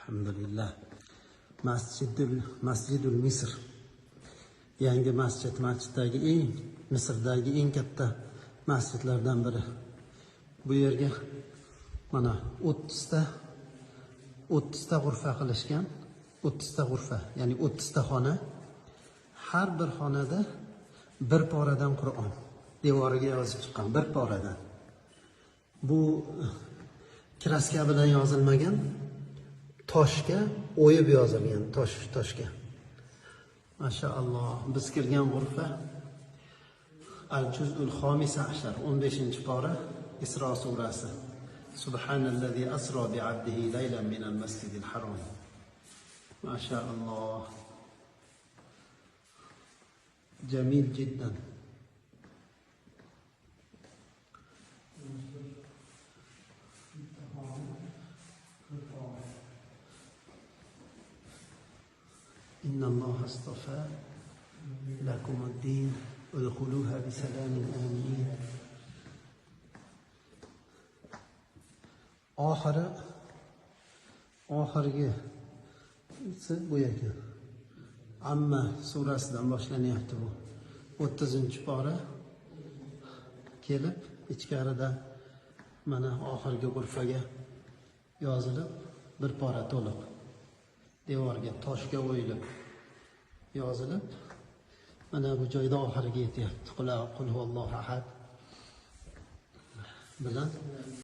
Alhamdulillah. Masjidul Misr. Yangi masjiddagi Misrdagi eng katta masjidlardan biri. Bu yerga mana 30 ta g'urfa qilishgan. 30 ta g'urfa, ya'ni 30 ta xona. Har bir xonada bir poradan Qur'on devoriga yozib chiqqan, bir poradan. Bu kraska bilan yozilmagan, toshga o'yib yozilgan, toshga. Mashaalloh, biz kirgan g'urfa Al-Juz'ul Xomisa ashar, 15-pora, Isro surasi. Subhanallazi asra bi'abdihi laylan minal masjidil haram. Mashaalloh. Jamil jiddan. إن الله اصطفى لكم الدين ادخلوها بسلام آمنين. oxirgi bu ekan. Amma surasidan boshlanyapti bu. 30-pora kelib, ichkarida mana oxirgi g'urfaga yozilib, bir pora to'liq devorga toshga o'yilib yozilib, mana bu joyda oxiriga yetyapti. Qul huvallohu ahad bilan